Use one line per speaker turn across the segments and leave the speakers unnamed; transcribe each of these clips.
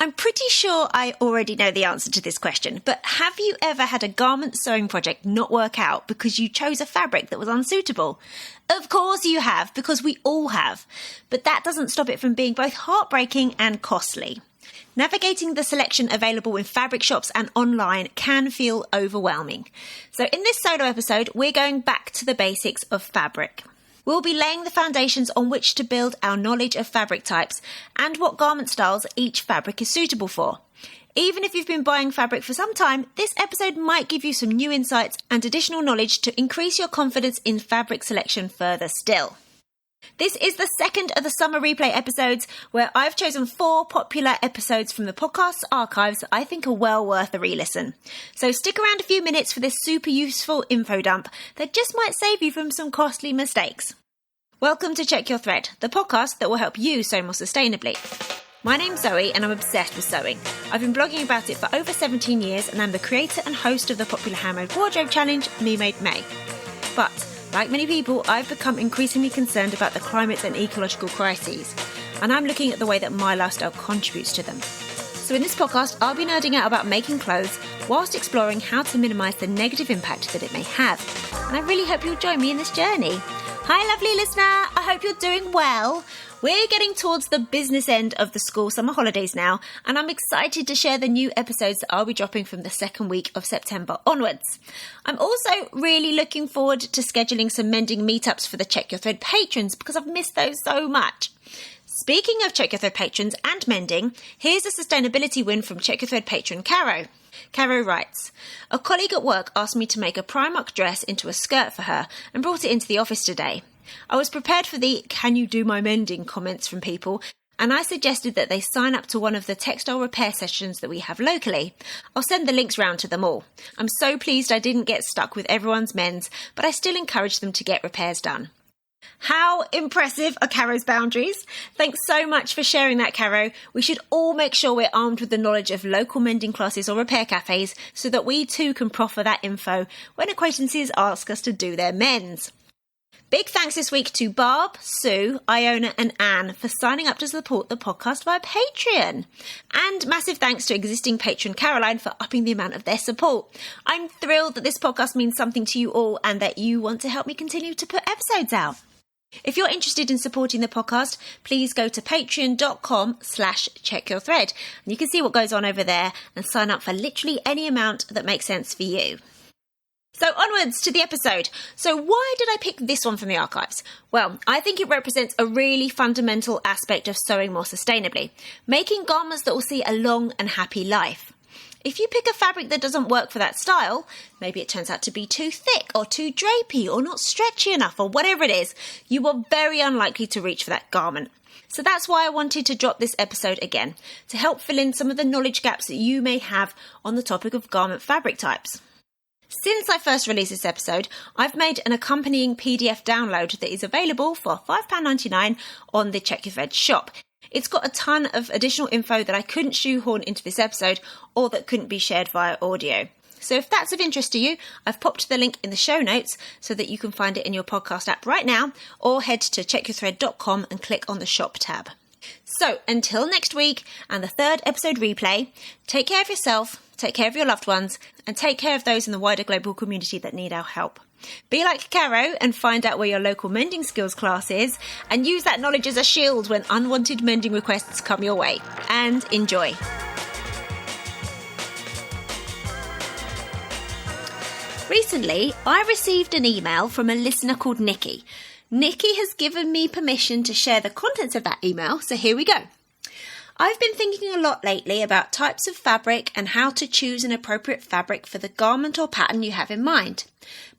I'm pretty sure I already know the answer to this question, but have you ever had a garment sewing project not work out because you chose a fabric that was unsuitable? Of course you have, because we all have. But that doesn't stop it from being both heartbreaking and costly. Navigating the selection available in fabric shops and online can feel overwhelming. So in this solo episode, we're going back to the basics of fabric. We'll be laying the foundations on which to build our knowledge of fabric types and what garment styles each fabric is suitable for. Even if you've been buying fabric for some time, this episode might give you some new insights and additional knowledge to increase your confidence in fabric selection further still. This is the second of the summer replay episodes where I've chosen 4 popular episodes from the podcast's archives that I think are well worth a re-listen. So stick around a few minutes for this super useful info dump that just might save you from some costly mistakes. Welcome to Check Your Thread, the podcast that will help you sew more sustainably. My name's Zoe and I'm obsessed with sewing. I've been blogging about it for over 17 years and I'm the creator and host of the popular handmade wardrobe challenge, Me Made May. But like many people, I've become increasingly concerned about the climate and ecological crises, and I'm looking at the way that my lifestyle contributes to them. So in this podcast, I'll be nerding out about making clothes whilst exploring how to minimise the negative impact that it may have. And I really hope you'll join me in this journey. Hi lovely listener, I hope you're doing well. We're getting towards the business end of the school summer holidays now, and I'm excited to share the new episodes that I'll be dropping from the second week of September onwards. I'm also really looking forward to scheduling some mending meetups for the Check Your Thread patrons because I've missed those so much. Speaking of Check Your Thread patrons and mending, here's a sustainability win from Check Your Thread patron Caro. Caro writes, a colleague at work asked me to make a Primark dress into a skirt for her and brought it into the office today. I was prepared for the "can you do my mending" comments from people, and I suggested that they sign up to one of the textile repair sessions that we have locally. I'll send the links round to them all. I'm so pleased I didn't get stuck with everyone's mends, but I still encourage them to get repairs done. How impressive are Caro's boundaries? Thanks so much for sharing that, Caro. We should all make sure we're armed with the knowledge of local mending classes or repair cafes so that we too can proffer that info when acquaintances ask us to do their mends. Big thanks this week to Barb, Sue, Iona and Anne for signing up to support the podcast via Patreon. And massive thanks to existing patron Caroline for upping the amount of their support. I'm thrilled that this podcast means something to you all and that you want to help me continue to put episodes out. If you're interested in supporting the podcast, please go to patreon.com/checkyourthread and you can see what goes on over there and sign up for literally any amount that makes sense for you. So onwards to the episode. So why did I pick this one from the archives? Well, I think it represents a really fundamental aspect of sewing more sustainably, making garments that will see a long and happy life. If you pick a fabric that doesn't work for that style, maybe it turns out to be too thick or too drapey or not stretchy enough or whatever it is, you are very unlikely to reach for that garment. So that's why I wanted to drop this episode again, to help fill in some of the knowledge gaps that you may have on the topic of garment fabric types. Since I first released this episode, I've made an accompanying PDF download that is available for £5.99 on the Check Your Thread shop. It's got a ton of additional info that I couldn't shoehorn into this episode or that couldn't be shared via audio. So if that's of interest to you, I've popped the link in the show notes so that you can find it in your podcast app right now, or head to checkyourthread.com and click on the shop tab. So until next week and the third episode replay, take care of yourself, take care of your loved ones, and take care of those in the wider global community that need our help. Be like Caro and find out where your local mending skills class is and use that knowledge as a shield when unwanted mending requests come your way. And enjoy. Recently, I received an email from a listener called Nikki. Nikki has given me permission to share the contents of that email, so here we go. I've been thinking a lot lately about types of fabric and how to choose an appropriate fabric for the garment or pattern you have in mind.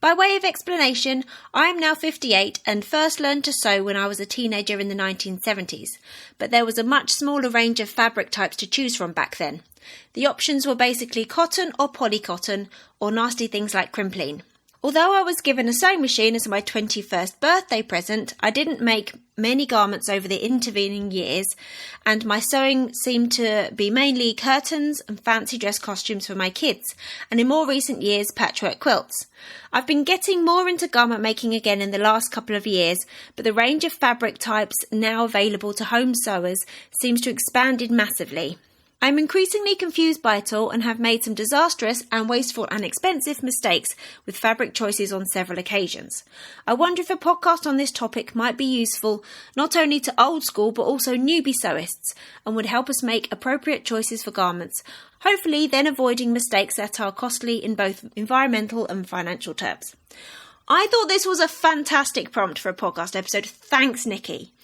By way of explanation, I am now 58 and first learned to sew when I was a teenager in the 1970s, but there was a much smaller range of fabric types to choose from back then. The options were basically cotton or polycotton or nasty things like crimpline. Although I was given a sewing machine as my 21st birthday present, I didn't make many garments over the intervening years, and my sewing seemed to be mainly curtains and fancy dress costumes for my kids, and in more recent years, patchwork quilts. I've been getting more into garment making again in the last couple of years, but the range of fabric types now available to home sewers seems to have expanded massively. I'm increasingly confused by it all and have made some disastrous and wasteful and expensive mistakes with fabric choices on several occasions. I wonder if a podcast on this topic might be useful not only to old school but also newbie sewists and would help us make appropriate choices for garments, hopefully then avoiding mistakes that are costly in both environmental and financial terms. I thought this was a fantastic prompt for a podcast episode. Thanks, Nikki.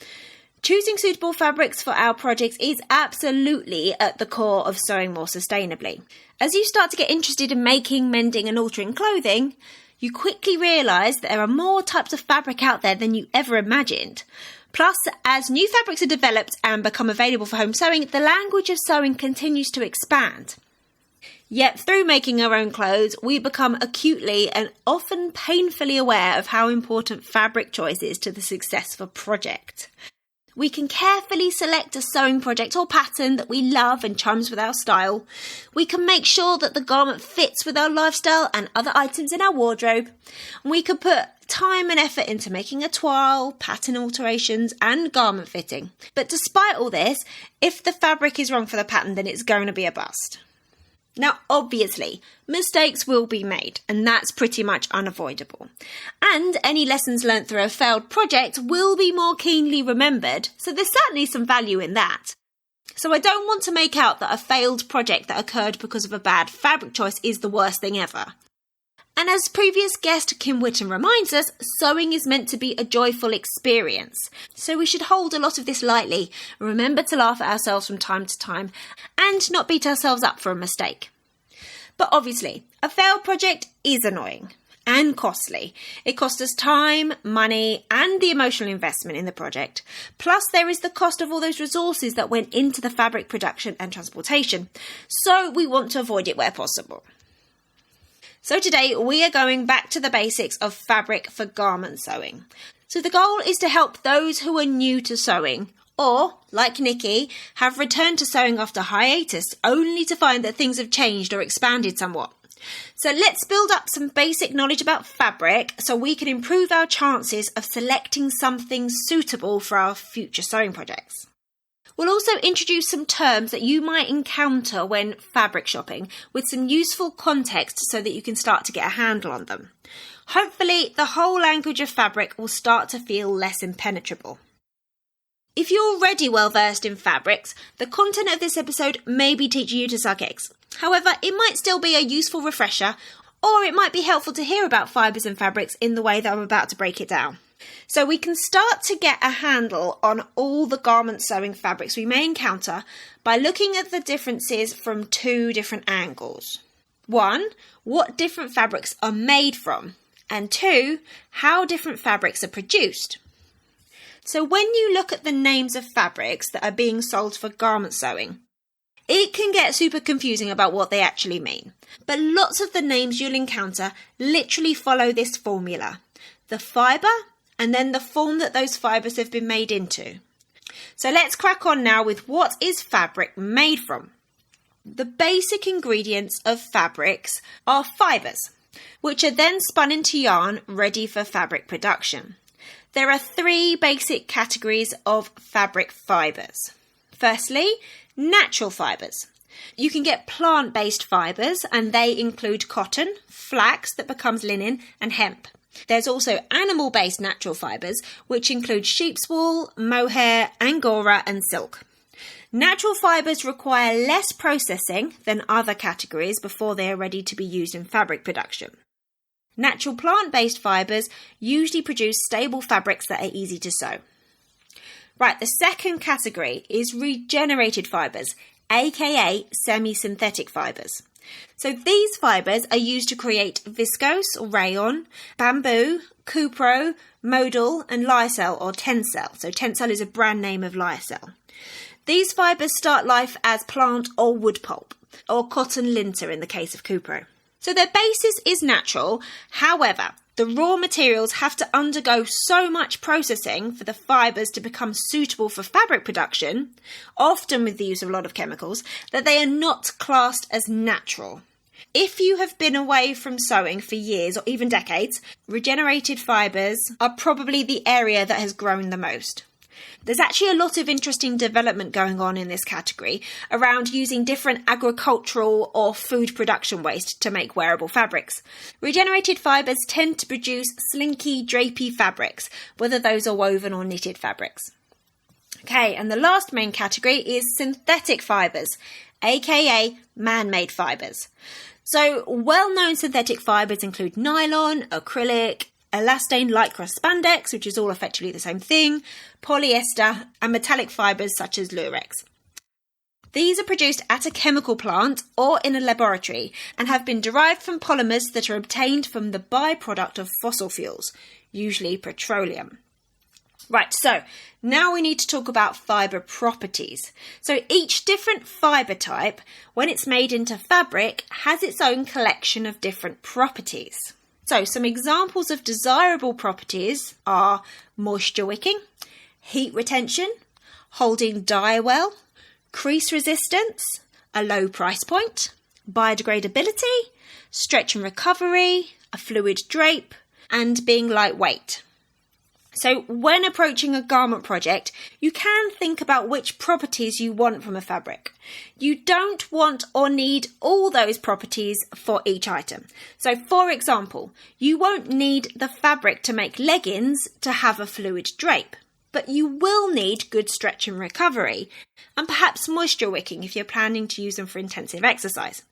Choosing suitable fabrics for our projects is absolutely at the core of sewing more sustainably. As you start to get interested in making, mending and altering clothing, you quickly realise that there are more types of fabric out there than you ever imagined. Plus, as new fabrics are developed and become available for home sewing, the language of sewing continues to expand. Yet through making our own clothes, we become acutely and often painfully aware of how important fabric choice is to the success of a project. We can carefully select a sewing project or pattern that we love and chimes with our style. We can make sure that the garment fits with our lifestyle and other items in our wardrobe. We can put time and effort into making a toile, pattern alterations and garment fitting. But despite all this, if the fabric is wrong for the pattern, then it's going to be a bust. Now, obviously, mistakes will be made, and that's pretty much unavoidable. And any lessons learnt through a failed project will be more keenly remembered, so there's certainly some value in that. So I don't want to make out that a failed project that occurred because of a bad fabric choice is the worst thing ever. And as previous guest Kim Whitten reminds us, sewing is meant to be a joyful experience. So we should hold a lot of this lightly, remember to laugh at ourselves from time to time, and not beat ourselves up for a mistake. But obviously, a failed project is annoying and costly. It costs us time, money, and the emotional investment in the project. Plus, there is the cost of all those resources that went into the fabric production and transportation. So we want to avoid it where possible. So today we are going back to the basics of fabric for garment sewing. So the goal is to help those who are new to sewing or, like Nikki, have returned to sewing after hiatus only to find that things have changed or expanded somewhat. So let's build up some basic knowledge about fabric so we can improve our chances of selecting something suitable for our future sewing projects. We'll also introduce some terms that you might encounter when fabric shopping with some useful context so that you can start to get a handle on them. Hopefully, the whole language of fabric will start to feel less impenetrable. If you're already well versed in fabrics, the content of this episode may be teaching you to suck eggs. However, it might still be a useful refresher, or it might be helpful to hear about fibres and fabrics in the way that I'm about to break it down. So we can start to get a handle on all the garment sewing fabrics we may encounter by looking at the differences from two different angles. 1, what different fabrics are made from, and 2, how different fabrics are produced. So when you look at the names of fabrics that are being sold for garment sewing, it can get super confusing about what they actually mean. But lots of the names you'll encounter literally follow this formula: the fibre, and then the form that those fibres have been made into. So let's crack on now with what is fabric made from. The basic ingredients of fabrics are fibres, which are then spun into yarn ready for fabric production. There are 3 basic categories of fabric fibres. Firstly, natural fibres. You can get plant-based fibres, and they include cotton, flax that becomes linen, and hemp. There's also animal-based natural fibres, which include sheep's wool, mohair, angora and silk. Natural fibres require less processing than other categories before they are ready to be used in fabric production. Natural plant-based fibres usually produce stable fabrics that are easy to sew. Right, the second category is regenerated fibres, aka semi-synthetic fibres. So these fibres are used to create viscose or rayon, bamboo, cupro, modal and lyocell or tencel. So tencel is a brand name of lyocell. These fibres start life as plant or wood pulp, or cotton linter in the case of cupro. So their basis is natural, however, the raw materials have to undergo so much processing for the fibres to become suitable for fabric production, often with the use of a lot of chemicals, that they are not classed as natural. If you have been away from sewing for years or even decades, regenerated fibres are probably the area that has grown the most. There's actually a lot of interesting development going on in this category around using different agricultural or food production waste to make wearable fabrics. Regenerated fibres tend to produce slinky, drapey fabrics, whether those are woven or knitted fabrics. Okay, and the last main category is synthetic fibres, aka man-made fibres. So well-known synthetic fibres include nylon, acrylic, elastane, lycra, spandex, which is all effectively the same thing, polyester, and metallic fibres such as lurex. These are produced at a chemical plant or in a laboratory and have been derived from polymers that are obtained from the byproduct of fossil fuels, usually petroleum. Right, so now we need to talk about fibre properties. So each different fibre type, when it's made into fabric, has its own collection of different properties. So some examples of desirable properties are moisture wicking, heat retention, holding dye well, crease resistance, a low price point, biodegradability, stretch and recovery, a fluid drape, and being lightweight. So when approaching a garment project, you can think about which properties you want from a fabric. You don't want or need all those properties for each item. So for example, you won't need the fabric to make leggings to have a fluid drape, but you will need good stretch and recovery, and perhaps moisture wicking if you're planning to use them for intensive exercise.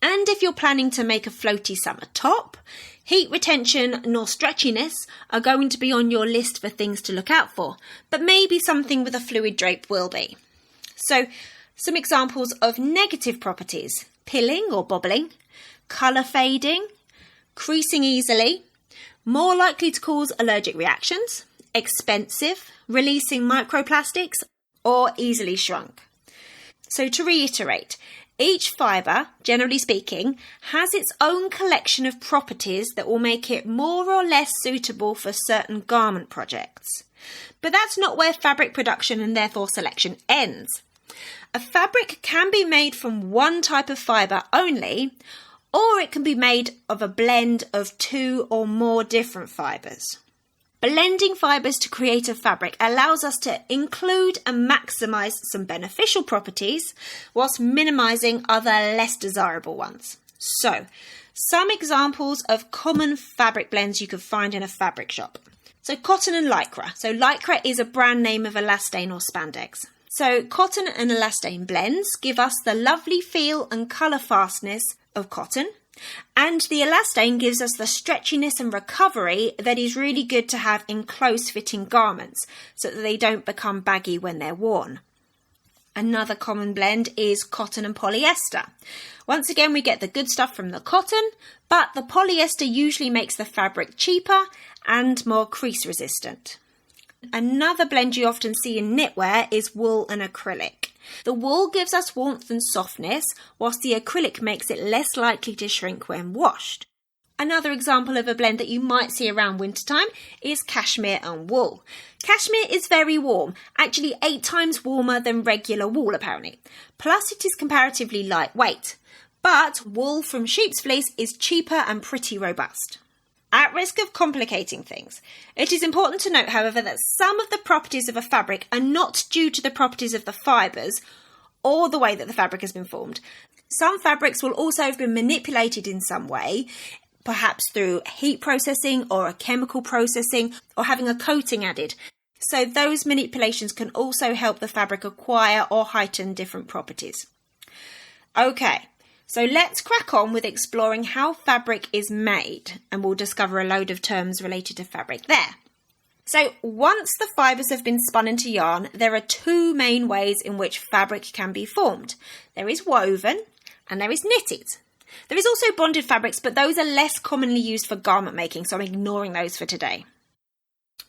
And if you're planning to make a floaty summer top, heat retention nor stretchiness are going to be on your list for things to look out for, but maybe something with a fluid drape will be. So, some examples of negative properties: pilling or bobbling, colour fading, creasing easily, more likely to cause allergic reactions, expensive, releasing microplastics, or easily shrunk. So to reiterate, each fibre, generally speaking, has its own collection of properties that will make it more or less suitable for certain garment projects. But that's not where fabric production and therefore selection ends. A fabric can be made from one type of fibre only, or it can be made of a blend of two or more different fibres. Blending fibres to create a fabric allows us to include and maximise some beneficial properties whilst minimising other less desirable ones. So, some examples of common fabric blends you could find in a fabric shop. So, cotton and lycra. So, lycra is a brand name of elastane or spandex. So, cotton and elastane blends give us the lovely feel and colour fastness of cotton. And the elastane gives us the stretchiness and recovery that is really good to have in close-fitting garments so that they don't become baggy when they're worn. Another common blend is cotton and polyester. Once again, we get the good stuff from the cotton, but the polyester usually makes the fabric cheaper and more crease resistant. Another blend you often see in knitwear is wool and acrylic. The wool gives us warmth and softness, whilst the acrylic makes it less likely to shrink when washed. Another example of a blend that you might see around wintertime is cashmere and wool. Cashmere is very warm, actually 8 times warmer than regular wool apparently. Plus it is comparatively lightweight. But wool from sheep's fleece is cheaper and pretty robust. At risk of complicating things, it is important to note, however, that some of the properties of a fabric are not due to the properties of the fibres or the way that the fabric has been formed. Some fabrics will also have been manipulated in some way, perhaps through heat processing or a chemical processing or having a coating added. So those manipulations can also help the fabric acquire or heighten different properties. Okay. So let's crack on with exploring how fabric is made, and we'll discover a load of terms related to fabric there. So once the fibres have been spun into yarn, there are 2 main ways in which fabric can be formed. There is woven and there is knitted. There is also bonded fabrics, but those are less commonly used for garment making, so I'm ignoring those for today.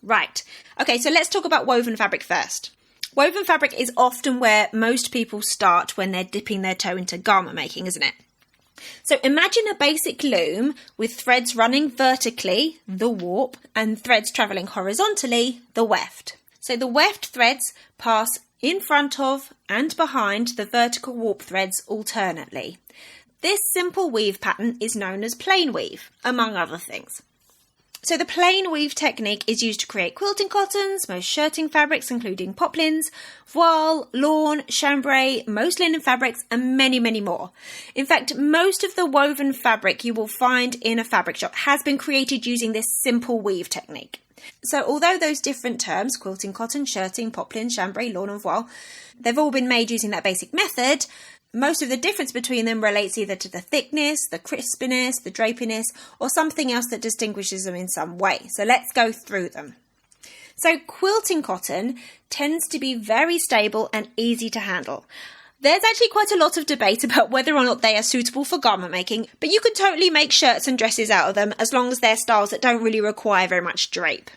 Right, okay, so let's talk about woven fabric first. Woven fabric is often where most people start when they're dipping their toe into garment making, isn't it? So imagine a basic loom with threads running vertically, the warp, and threads travelling horizontally, the weft. So the weft threads pass in front of and behind the vertical warp threads alternately. This simple weave pattern is known as plain weave, among other things. So the plain weave technique is used to create quilting cottons, most shirting fabrics including poplins, voile, lawn, chambray, most linen fabrics and many, many more. In fact, most of the woven fabric you will find in a fabric shop has been created using this simple weave technique. So although those different terms, quilting cotton, shirting, poplin, chambray, lawn and voile, they've all been made using that basic method, most of the difference between them relates either to the thickness, the crispiness, the drapiness, or something else that distinguishes them in some way. So let's go through them. So quilting cotton tends to be very stable and easy to handle. There's actually quite a lot of debate about whether or not they are suitable for garment making, but you can totally make shirts and dresses out of them as long as they're styles that don't really require very much drape.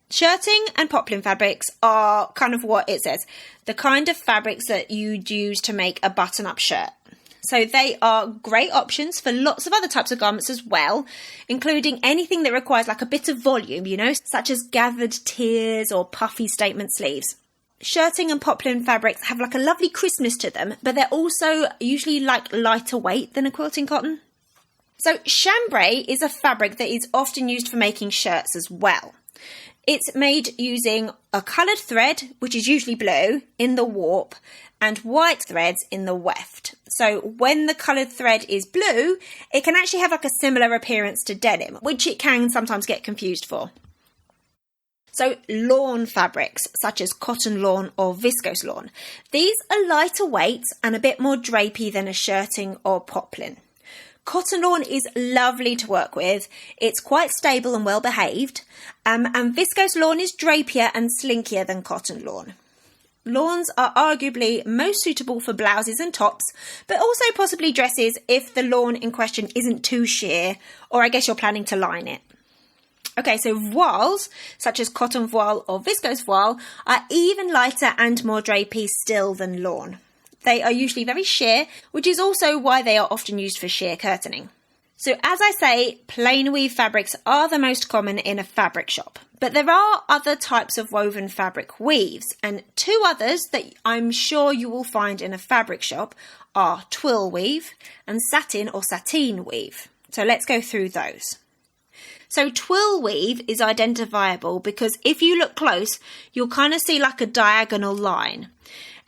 Shirting and poplin fabrics are kind of what it says, the kind of fabrics that you'd use to make a button-up shirt. So they are great options for lots of other types of garments as well, including anything that requires like a bit of volume, such as gathered tiers or puffy statement sleeves. Shirting and poplin fabrics have like a lovely crispness to them, but they're also usually like lighter weight than a quilting cotton. So chambray is a fabric that is often used for making shirts as well. It's made using a coloured thread, which is usually blue, in the warp, and white threads in the weft. So when the coloured thread is blue, it can actually have like a similar appearance to denim, which it can sometimes get confused for. So lawn fabrics, such as cotton lawn or viscose lawn. These are lighter weight and a bit more drapey than a shirting or poplin. Cotton lawn is lovely to work with. It's quite stable and well behaved. And viscose lawn is drapier and slinkier than cotton lawn. Lawns are arguably most suitable for blouses and tops, but also possibly dresses if the lawn in question isn't too sheer, or I guess you're planning to line it. Okay, so voiles, such as cotton voile or viscose voile, are even lighter and more drapey still than lawn. They are usually very sheer, which is also why they are often used for sheer curtaining. So as I say, plain weave fabrics are the most common in a fabric shop. But there are other types of woven fabric weaves, and two others that I'm sure you will find in a fabric shop are twill weave and satin or sateen weave. So let's go through those. So twill weave is identifiable because if you look close, you'll kind of see like a diagonal line.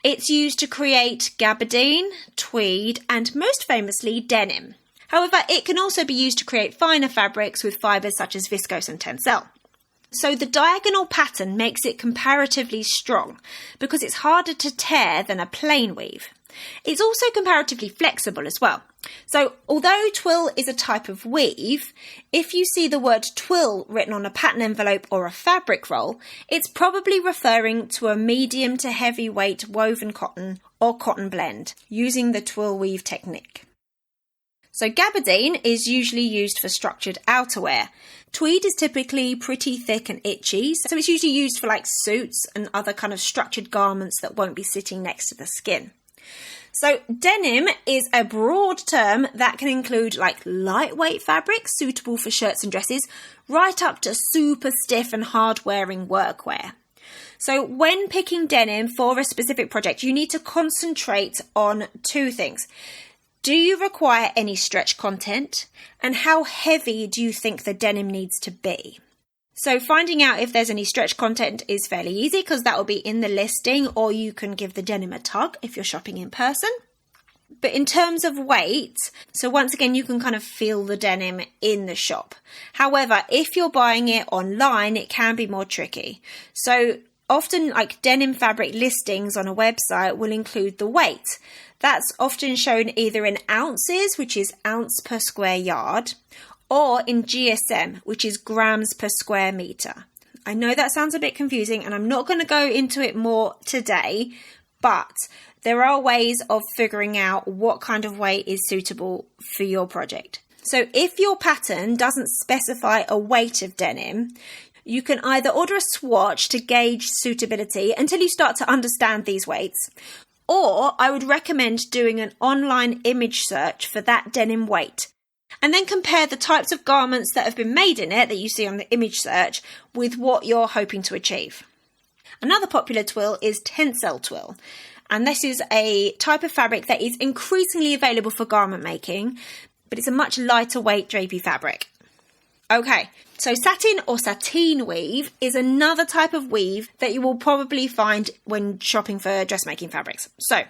It's used to create gabardine, tweed, and most famously denim. However, it can also be used to create finer fabrics with fibres such as viscose and tencel. So the diagonal pattern makes it comparatively strong because it's harder to tear than a plain weave. It's also comparatively flexible as well. So although twill is a type of weave, if you see the word twill written on a pattern envelope or a fabric roll, it's probably referring to a medium to heavyweight woven cotton or cotton blend using the twill weave technique. So gabardine is usually used for structured outerwear. Tweed is typically pretty thick and itchy, so it's usually used for like suits and other kind of structured garments that won't be sitting next to the skin. So denim is a broad term that can include like lightweight fabrics suitable for shirts and dresses, right up to super stiff and hard-wearing workwear. So when picking denim for a specific project, you need to concentrate on two things. Do you require any stretch content? And how heavy do you think the denim needs to be? So finding out if there's any stretch content is fairly easy because that will be in the listing, or you can give the denim a tug if you're shopping in person. But in terms of weight, so once again, you can kind of feel the denim in the shop. However, if you're buying it online, it can be more tricky. So often like denim fabric listings on a website will include the weight. That's often shown either in ounces, which is ounce per square yard, or in GSM, which is grams per square metre. I know that sounds a bit confusing and I'm not going to go into it more today, but there are ways of figuring out what kind of weight is suitable for your project. So if your pattern doesn't specify a weight of denim, you can either order a swatch to gauge suitability until you start to understand these weights, or I would recommend doing an online image search for that denim weight, and then compare the types of garments that have been made in it that you see on the image search with what you're hoping to achieve. Another popular twill is tencel twill, and this is a type of fabric that is increasingly available for garment making, but it's a much lighter weight drapey fabric. Okay, so satin or sateen weave is another type of weave that you will probably find when shopping for dressmaking fabrics. So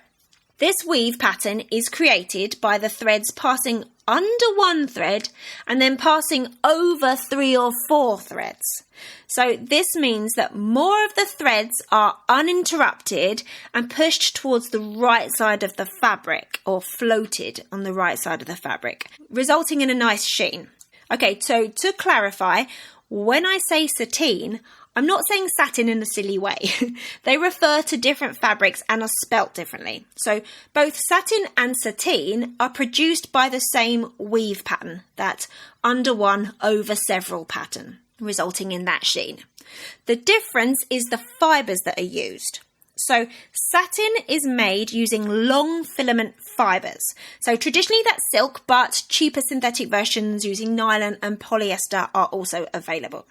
this weave pattern is created by the threads passing under one thread and then passing over 3 or 4 threads. So this means that more of the threads are uninterrupted and pushed towards the right side of the fabric, or floated on the right side of the fabric, resulting in a nice sheen. Okay, so to clarify, when I say sateen, I'm not saying satin in a silly way. They refer to different fabrics and are spelt differently. So both satin and sateen are produced by the same weave pattern, that under one over several pattern, resulting in that sheen. The difference is the fibres that are used. So satin is made using long filament fibres. So traditionally that's silk, but cheaper synthetic versions using nylon and polyester are also available.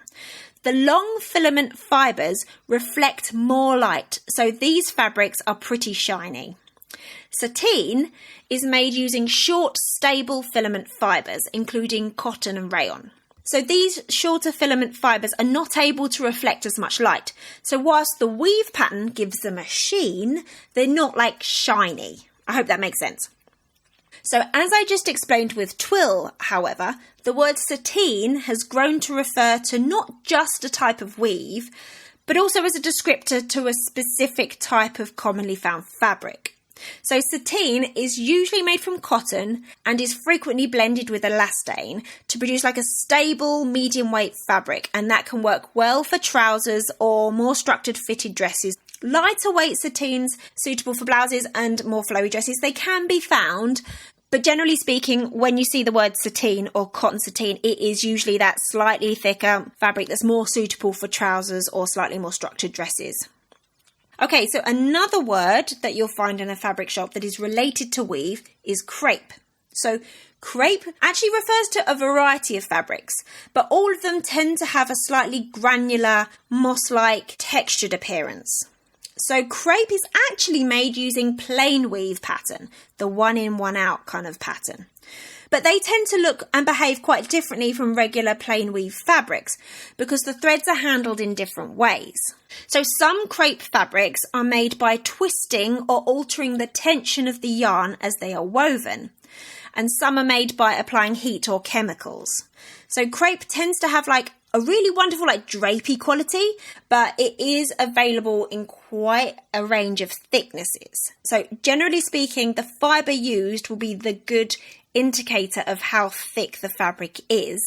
The long filament fibres reflect more light, so these fabrics are pretty shiny. Sateen is made using short, stable filament fibres, including cotton and rayon. So these shorter filament fibres are not able to reflect as much light. So whilst the weave pattern gives them a sheen, they're not like shiny. I hope that makes sense. So as I just explained with twill, however, the word sateen has grown to refer to not just a type of weave, but also as a descriptor to a specific type of commonly found fabric. So sateen is usually made from cotton and is frequently blended with elastane to produce like a stable medium weight fabric, and that can work well for trousers or more structured fitted dresses. Lighter weight sateens suitable for blouses and more flowy dresses, they can be found, but generally speaking, when you see the word sateen or cotton sateen, it is usually that slightly thicker fabric that's more suitable for trousers or slightly more structured dresses. Okay, so another word that you'll find in a fabric shop that is related to weave is crepe. So crepe actually refers to a variety of fabrics, but all of them tend to have a slightly granular, moss-like textured appearance. So crepe is actually made using plain weave pattern, the one in, one out kind of pattern. But they tend to look and behave quite differently from regular plain weave fabrics because the threads are handled in different ways. So some crepe fabrics are made by twisting or altering the tension of the yarn as they are woven, and some are made by applying heat or chemicals. So crepe tends to have like a really wonderful like drapey quality, but it is available in quite a range of thicknesses. So generally speaking, the fibre used will be the good indicator of how thick the fabric is,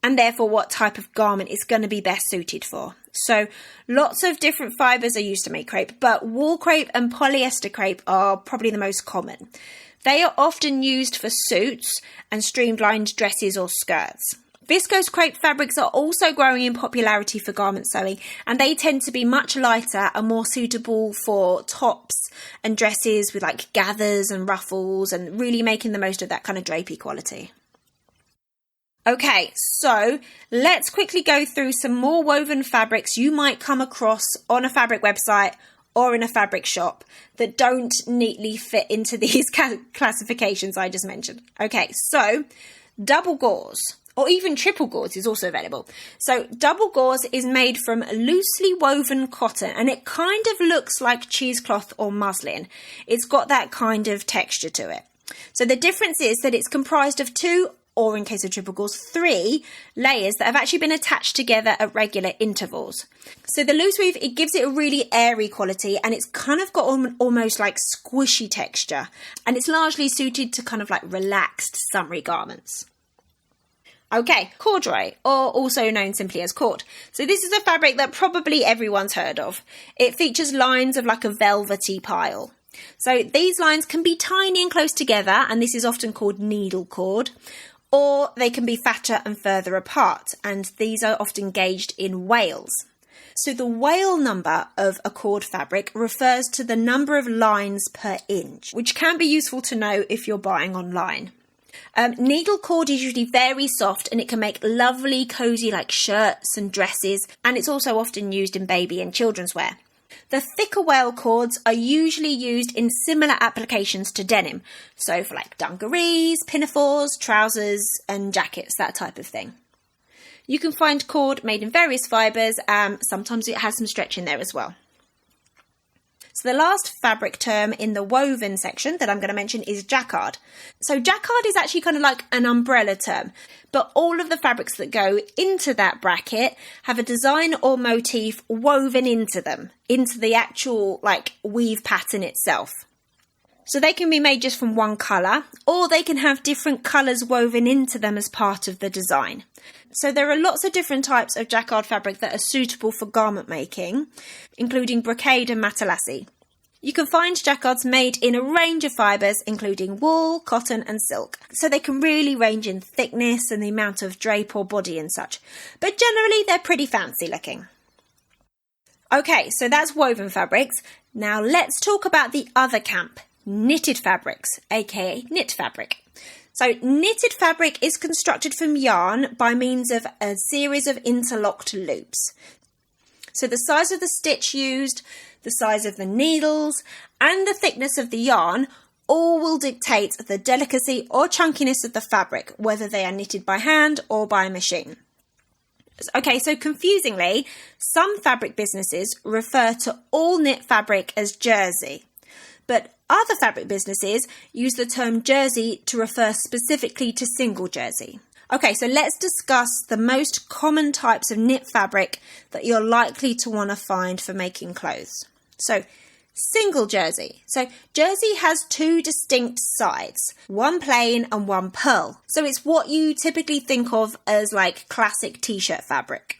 and therefore what type of garment is going to be best suited for. So lots of different fibres are used to make crepe, but wool crepe and polyester crepe are probably the most common. They are often used for suits and streamlined dresses or skirts. Viscose crepe fabrics are also growing in popularity for garment sewing, and they tend to be much lighter and more suitable for tops and dresses with like gathers and ruffles, and really making the most of that kind of drapey quality. Okay, so let's quickly go through some more woven fabrics you might come across on a fabric website or in a fabric shop that don't neatly fit into these classifications I just mentioned. Okay, so double gauze, or even triple gauze is also available. So double gauze is made from loosely woven cotton, and it kind of looks like cheesecloth or muslin. It's got that kind of texture to it. So the difference is that it's comprised of 2, or in case of triple gauze, 3 layers that have actually been attached together at regular intervals. So the loose weave, it gives it a really airy quality, and it's kind of got almost like squishy texture, and it's largely suited to kind of like relaxed summery garments. Okay, corduroy, or also known simply as cord. So this is a fabric that probably everyone's heard of. It features lines of like a velvety pile. So these lines can be tiny and close together, and this is often called needle cord, or they can be fatter and further apart, and these are often gauged in wales. So the wale number of a cord fabric refers to the number of lines per inch, which can be useful to know if you're buying online. Needle cord is usually very soft, and it can make lovely cozy like shirts and dresses, and it's also often used in baby and children's wear. The thicker wale cords are usually used in similar applications to denim, so for like dungarees, pinafores, trousers and jackets, that type of thing. You can find cord made in various fibres, sometimes it has some stretch in there as well. So the last fabric term in the woven section that I'm going to mention is jacquard. So jacquard is actually kind of like an umbrella term, but all of the fabrics that go into that bracket have a design or motif woven into them, into the actual like weave pattern itself. So they can be made just from one colour, or they can have different colours woven into them as part of the design. So there are lots of different types of jacquard fabric that are suitable for garment making, including brocade and matelassy. You can find jacquards made in a range of fibres, including wool, cotton and silk. So they can really range in thickness and the amount of drape or body and such. But generally they're pretty fancy looking. Okay, so that's woven fabrics. Now let's talk about the other camp, knitted fabrics, aka knit fabric. So knitted fabric is constructed from yarn by means of a series of interlocked loops. So the size of the stitch used, the size of the needles, and the thickness of the yarn all will dictate the delicacy or chunkiness of the fabric, whether they are knitted by hand or by machine. Okay, so confusingly, some fabric businesses refer to all knit fabric as jersey, but other fabric businesses use the term jersey to refer specifically to single jersey. Okay, so let's discuss the most common types of knit fabric that you're likely to want to find for making clothes. So, single jersey. So, jersey has two distinct sides, one plain and one purl. So, it's what you typically think of as like classic t-shirt fabric.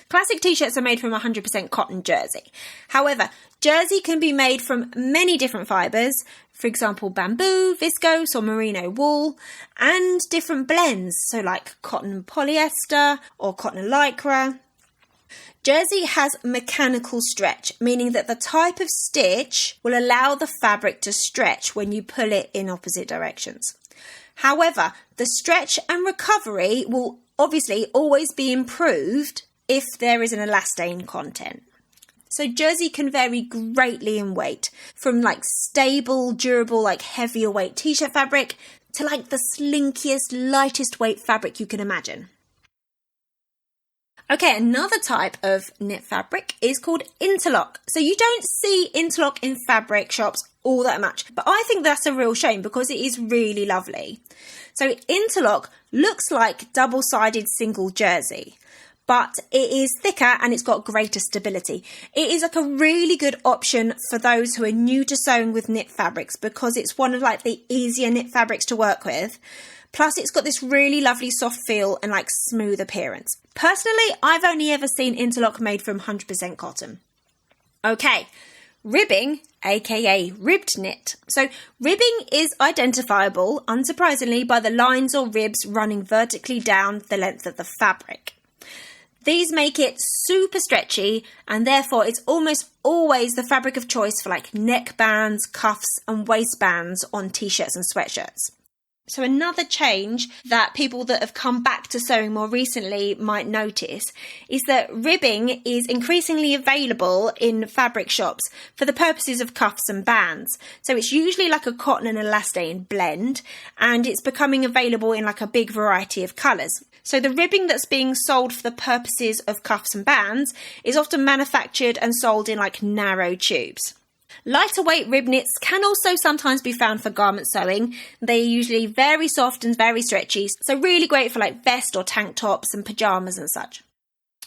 Classic t-shirts are made from 100% cotton jersey. However, jersey can be made from many different fibres, for example, bamboo, viscose or merino wool, and different blends, so like cotton and polyester or cotton and lycra. Jersey has mechanical stretch, meaning that the type of stitch will allow the fabric to stretch when you pull it in opposite directions. However, the stretch and recovery will obviously always be improved if there is an elastane content. So jersey can vary greatly in weight, from like stable, durable, like heavier weight t-shirt fabric to like the slinkiest, lightest weight fabric you can imagine. Okay, another type of knit fabric is called interlock. So you don't see interlock in fabric shops all that much, but I think that's a real shame because it is really lovely. So interlock looks like double-sided single jersey, but it is thicker and it's got greater stability. It is like a really good option for those who are new to sewing with knit fabrics because it's one of like the easier knit fabrics to work with. Plus it's got this really lovely soft feel and like smooth appearance. Personally, I've only ever seen interlock made from 100% cotton. Okay, ribbing, aka ribbed knit. So ribbing is identifiable, unsurprisingly, by the lines or ribs running vertically down the length of the fabric. These make it super stretchy and therefore it's almost always the fabric of choice for like neckbands, cuffs and waistbands on t-shirts and sweatshirts. So another change that people that have come back to sewing more recently might notice is that ribbing is increasingly available in fabric shops for the purposes of cuffs and bands. So it's usually like a cotton and elastane blend and it's becoming available in like a big variety of colours. So the ribbing that's being sold for the purposes of cuffs and bands is often manufactured and sold in like narrow tubes. Lighter weight rib knits can also sometimes be found for garment sewing. They're usually very soft and very stretchy, so really great for like vest or tank tops and pyjamas and such.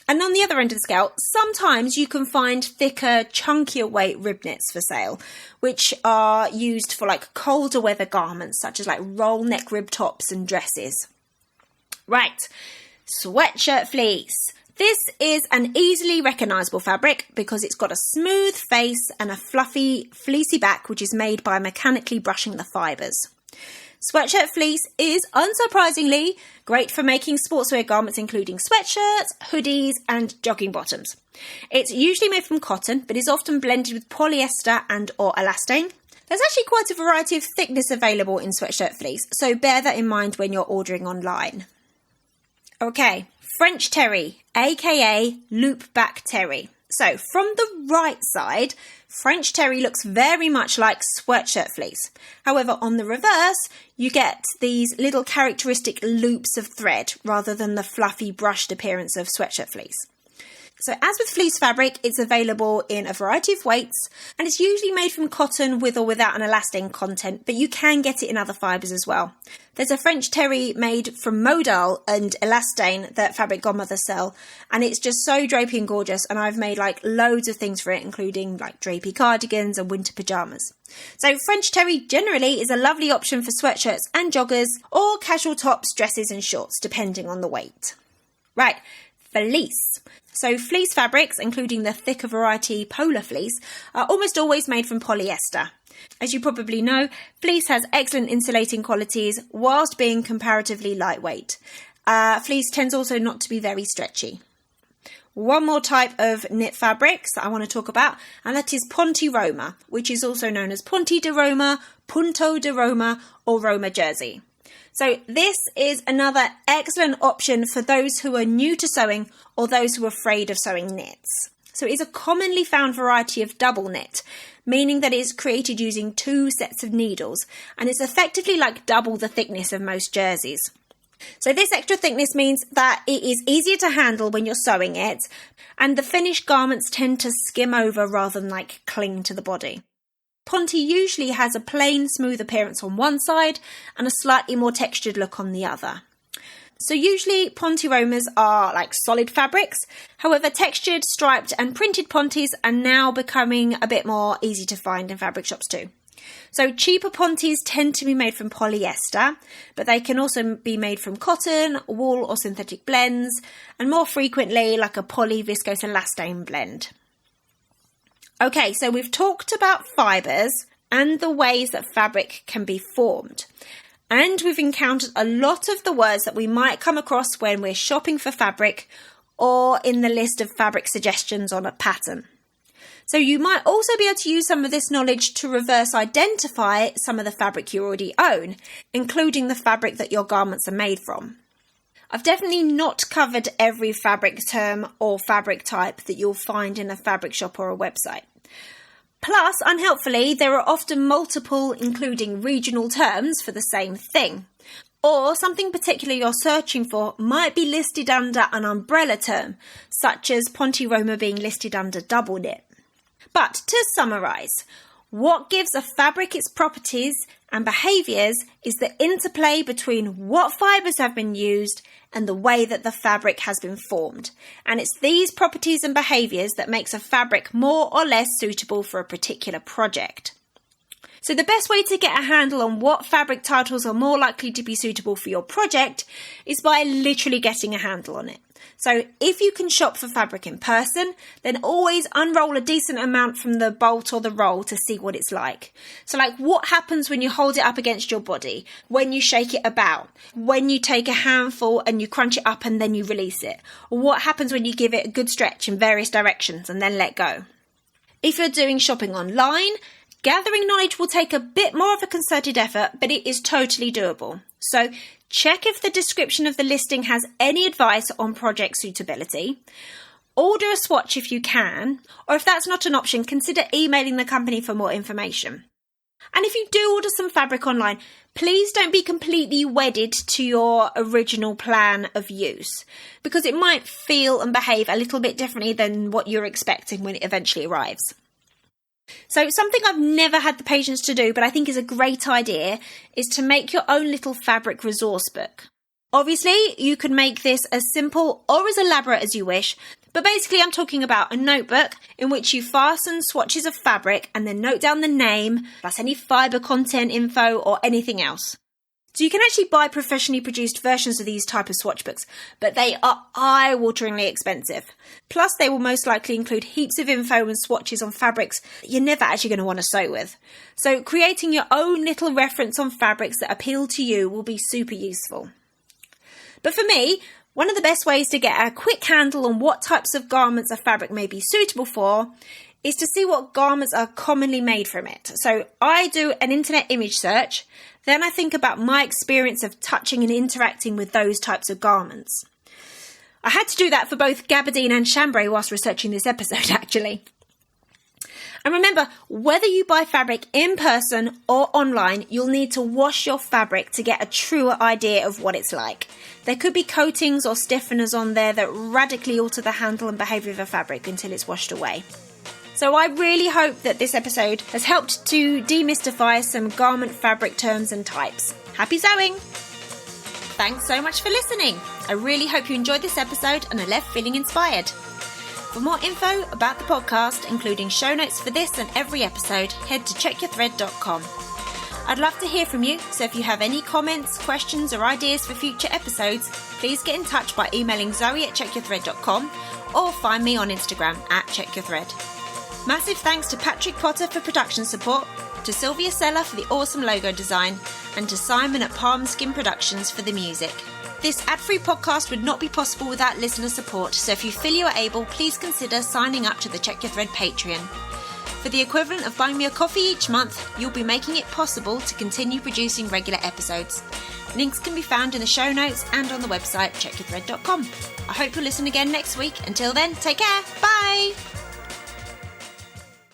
And on the other end of the scale, sometimes you can find thicker, chunkier weight rib knits for sale, which are used for like colder weather garments, such as like roll neck rib tops and dresses. Right, sweatshirt fleece. This is an easily recognisable fabric because it's got a smooth face and a fluffy, fleecy back which is made by mechanically brushing the fibres. Sweatshirt fleece is, unsurprisingly, great for making sportswear garments including sweatshirts, hoodies and jogging bottoms. It's usually made from cotton but is often blended with polyester and or elastane. There's actually quite a variety of thickness available in sweatshirt fleece, so bear that in mind when you're ordering online. Okay, French terry, aka loop back terry. So from the right side, French terry looks very much like sweatshirt fleece. However, on the reverse, you get these little characteristic loops of thread rather than the fluffy brushed appearance of sweatshirt fleece. So as with fleece fabric, it's available in a variety of weights, and it's usually made from cotton with or without an elastane content, but you can get it in other fibres as well. There's a French terry made from modal and elastane that Fabric Godmother sell, and it's just so drapey and gorgeous, and I've made like loads of things for it, including like drapey cardigans and winter pyjamas. So French terry generally is a lovely option for sweatshirts and joggers, or casual tops, dresses and shorts, depending on the weight. Right, fleece. So fleece fabrics, including the thicker variety polar fleece, are almost always made from polyester. As you probably know, fleece has excellent insulating qualities whilst being comparatively lightweight. Fleece tends also not to be very stretchy. One more type of knit fabrics that I want to talk about, and that is Ponte Roma, which is also known as Ponte de Roma, Punto de Roma, or Roma jersey. So this is another excellent option for those who are new to sewing or those who are afraid of sewing knits. So it is a commonly found variety of double knit, meaning that it is created using 2 sets of needles, and it's effectively like double the thickness of most jerseys. So this extra thickness means that it is easier to handle when you're sewing it, and the finished garments tend to skim over rather than like cling to the body. Ponte usually has a plain, smooth appearance on one side and a slightly more textured look on the other. So usually Ponte Romas are like solid fabrics. However, textured, striped and printed Pontes are now becoming a bit more easy to find in fabric shops too. So cheaper Pontes tend to be made from polyester, but they can also be made from cotton, wool or synthetic blends, and more frequently like a poly, viscose elastane blend. Okay, so we've talked about fibres and the ways that fabric can be formed. And we've encountered a lot of the words that we might come across when we're shopping for fabric or in the list of fabric suggestions on a pattern. So you might also be able to use some of this knowledge to reverse identify some of the fabric you already own, including the fabric that your garments are made from. I've definitely not covered every fabric term or fabric type that you'll find in a fabric shop or a website. Plus, unhelpfully, there are often multiple, including regional terms for the same thing. Or something particular you're searching for might be listed under an umbrella term, such as Ponte Roma being listed under double knit. But to summarise, what gives a fabric its properties and behaviours is the interplay between what fibres have been used and the way that the fabric has been formed. And it's these properties and behaviours that makes a fabric more or less suitable for a particular project. So the best way to get a handle on what fabric titles are more likely to be suitable for your project is by literally getting a handle on it. So if you can shop for fabric in person, then always unroll a decent amount from the bolt or the roll to see what it's like. So like what happens when you hold it up against your body, when you shake it about, when you take a handful and you crunch it up and then you release it, or what happens when you give it a good stretch in various directions and then let go. If you're doing shopping online, gathering knowledge will take a bit more of a concerted effort, but it is totally doable. So check if the description of the listing has any advice on project suitability. Order a swatch if you can, or if that's not an option, consider emailing the company for more information. And if you do order some fabric online, please don't be completely wedded to your original plan of use, because it might feel and behave a little bit differently than what you're expecting when it eventually arrives. So something I've never had the patience to do, but I think is a great idea, is to make your own little fabric resource book. Obviously, you can make this as simple or as elaborate as you wish, but basically I'm talking about a notebook in which you fasten swatches of fabric and then note down the name, plus any fibre content info or anything else. So you can actually buy professionally produced versions of these type of swatch books, but they are eye-wateringly expensive. Plus, they will most likely include heaps of info and swatches on fabrics that you're never actually going to want to sew with. So creating your own little reference on fabrics that appeal to you will be super useful. But for me, one of the best ways to get a quick handle on what types of garments a fabric may be suitable for is to see what garments are commonly made from it. So I do an internet image search, then I think about my experience of touching and interacting with those types of garments. I had to do that for both gabardine and chambray whilst researching this episode, actually. And remember, whether you buy fabric in person or online, you'll need to wash your fabric to get a truer idea of what it's like. There could be coatings or stiffeners on there that radically alter the handle and behaviour of a fabric until it's washed away. So I really hope that this episode has helped to demystify some garment fabric terms and types. Happy sewing! Thanks so much for listening. I really hope you enjoyed this episode and are left feeling inspired. For more info about the podcast, including show notes for this and every episode, head to checkyourthread.com. I'd love to hear from you, so if you have any comments, questions or ideas for future episodes, please get in touch by emailing zoe@checkyourthread.com or find me on Instagram @checkyourthread. Massive thanks to Patrick Potter for production support, to Sylvia Seller for the awesome logo design, and to Simon at Palm Skin Productions for the music. This ad-free podcast would not be possible without listener support, so if you feel you are able, please consider signing up to the Check Your Thread Patreon. For the equivalent of buying me a coffee each month, you'll be making it possible to continue producing regular episodes. Links can be found in the show notes and on the website checkyourthread.com. I hope you'll listen again next week. Until then, take care. Bye!